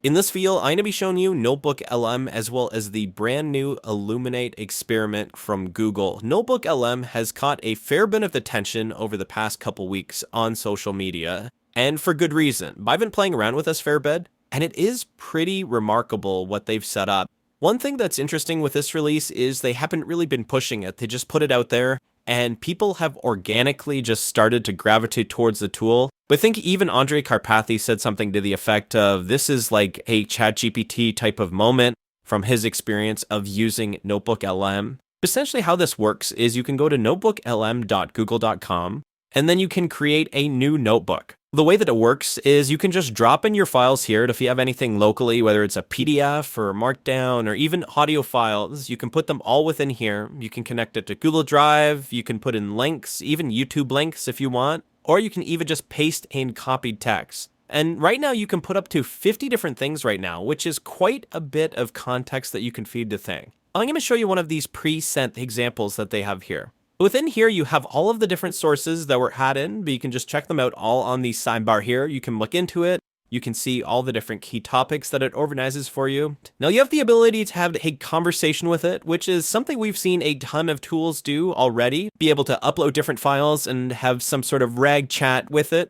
In this video, I'm going to be showing you NotebookLM as well as the brand new Illuminate experiment from Google. NotebookLM has caught a fair bit of attention over the past couple weeks on social media, and for good reason. I've been playing around with this fair bit, and it is pretty remarkable what they've set up. One thing that's interesting with this release is they haven't really been pushing it. They just put it out there, and people have organically just started to gravitate towards the tool. But I think even Andre Karpathy said something to the effect of this is like a ChatGPT type of moment from his experience of using NotebookLM. Essentially how this works is you can go to notebooklm.google.com and then you can create a new notebook. The way that it works is you can just drop in your files here. If you have anything locally, whether it's a PDF or a Markdown or even audio files, you can put them all within here. You can connect it to Google Drive, you can put in links, even YouTube links if you want, or you can even just paste in copied text. And right now you can put up to 50 different things right now, which is quite a bit of context that you can feed the thing. I'm going to show you one of these pre-sent examples that they have here. Within here, you have all of the different sources that were added, but you can just check them out all on the sidebar here. You can look into it. You can see all the different key topics that it organizes for you. Now you have the ability to have a conversation with it, which is something we've seen a ton of tools do already. Be able to upload different files and have some sort of RAG chat with it.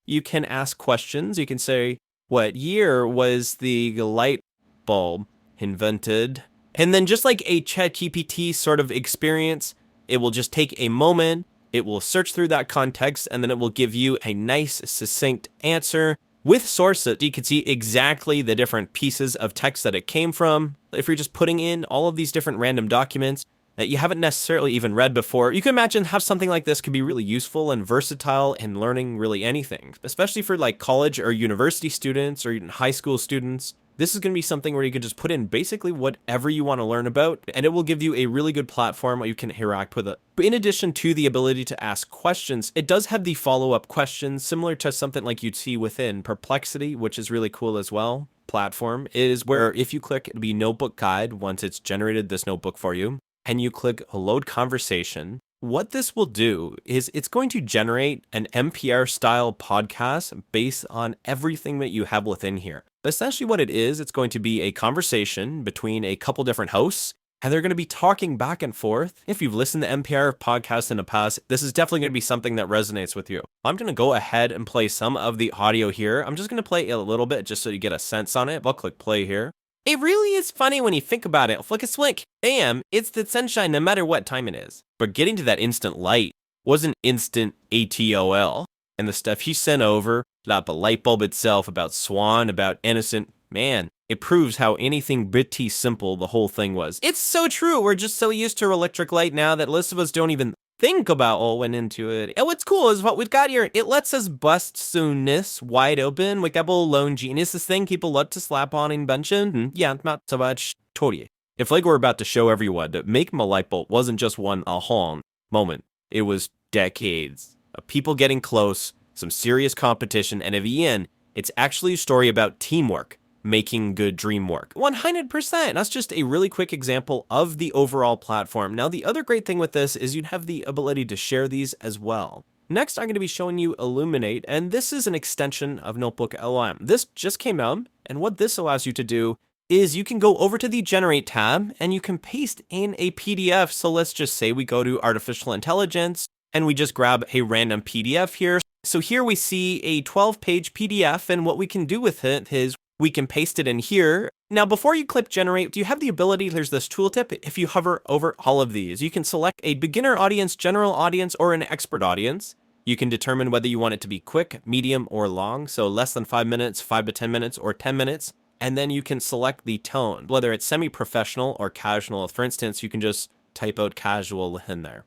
You can ask questions. You can say, what year was the light bulb invented? And then just like a ChatGPT sort of experience, it will just take a moment, it will search through that context, and then it will give you a nice, succinct answer. With sources, you can see exactly the different pieces of text that it came from. If you're just putting in all of these different random documents that you haven't necessarily even read before, you can imagine how something like this could be really useful and versatile in learning really anything, especially for like college or university students or even high school students. This is going to be something where you can just put in basically whatever you want to learn about, and it will give you a really good platform where you can interact with it. But in addition to the ability to ask questions, it does have the follow-up questions similar to something like you'd see within Perplexity, which is really cool as well. Platform is where if you click the notebook guide, once it's generated this notebook for you, and you click load conversation, what this will do is it's going to generate an NPR style podcast based on everything that you have within here. Essentially what it is, it's going to be a conversation between a couple different hosts, and they're going to be talking back and forth. If you've listened to NPR podcasts in the past, this is definitely going to be something that resonates with you. I'm going to go ahead and play some of the audio here. I'm just going to play a little bit just so you get a sense on it. I'll click play here. It really is funny when you think about it. Flick a swink. AM, it's the sunshine no matter what time it is. But getting to that instant light wasn't instant ATOL. And the stuff he sent over about the light bulb itself, about Swan, about Innocent, man, it proves how anything pretty simple the whole thing was. It's so true. We're just so used to electric light now that most of us don't even think about what went into it. And what's cool is what we've got here. It lets us bust soonness wide open. We got lone genius, this thing people love to slap on in benching. And yeah, not so much. Totally. If like we're about to show everyone that making a light bulb wasn't just one aha moment. It was decades of people getting close, some serious competition, and at the end, it's actually a story about teamwork, making good dream work. 100%. That's just a really quick example of the overall platform. Now, the other great thing with this is you'd have the ability to share these as well. Next, I'm going to be showing you Illuminate, and this is an extension of NotebookLM. This just came out, and what this allows you to do is you can go over to the Generate tab, and you can paste in a PDF. So let's just say we go to Artificial Intelligence, and we just grab a random PDF here. So here we see a 12-page PDF, and what we can do with it is we can paste it in here. Now, before you click generate, you have the ability, there's this tooltip. If you hover over all of these, you can select a beginner audience, general audience, or an expert audience. You can determine whether you want it to be quick, medium, or long. So less than 5 minutes, 5 to 10 minutes, or 10 minutes. And then you can select the tone, whether it's semi-professional or casual. For instance, you can just type out casual in there.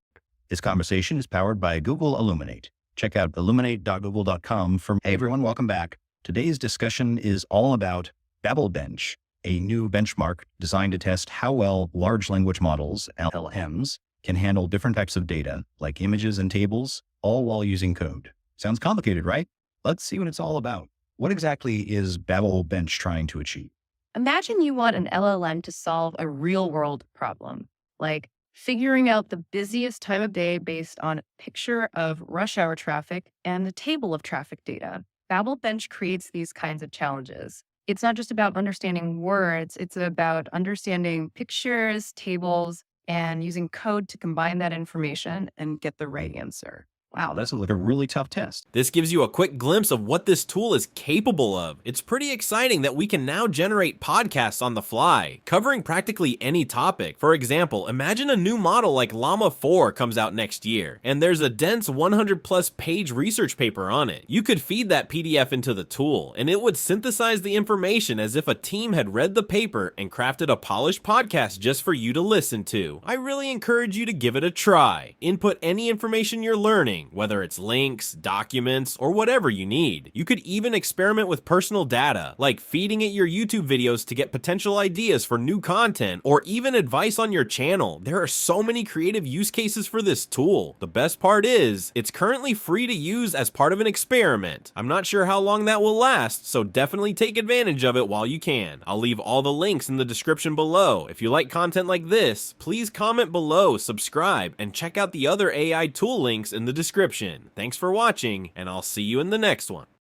This conversation is powered by Google Illuminate. Check out illuminate.google.com for, hey everyone, welcome back. Today's discussion is all about BabelBench, a new benchmark designed to test how well large language models, LLMs, can handle different types of data, like images and tables, all while using code. Sounds complicated, right? Let's see what it's all about. What exactly is BabelBench trying to achieve? Imagine you want an LLM to solve a real-world problem, like figuring out the busiest time of day based on a picture of rush hour traffic and a table of traffic data. BabelBench creates these kinds of challenges. It's not just about understanding words, it's about understanding pictures, tables, and using code to combine that information and get the right answer. Wow, that sounds like a really tough test. This gives you a quick glimpse of what this tool is capable of. It's pretty exciting that we can now generate podcasts on the fly, covering practically any topic. For example, imagine a new model like Llama 4 comes out next year, and there's a dense 100+ page research paper on it. You could feed that PDF into the tool, and it would synthesize the information as if a team had read the paper and crafted a polished podcast just for you to listen to. I really encourage you to give it a try. Input any information you're learning, whether it's links, documents, or whatever you need. You could even experiment with personal data, like feeding it your YouTube videos to get potential ideas for new content, or even advice on your channel. There are so many creative use cases for this tool. The best part is, it's currently free to use as part of an experiment. I'm not sure how long that will last, so definitely take advantage of it while you can. I'll leave all the links in the description below. If you like content like this, please comment below, subscribe, and check out the other AI tool links in the description. Thanks for watching, and I'll see you in the next one.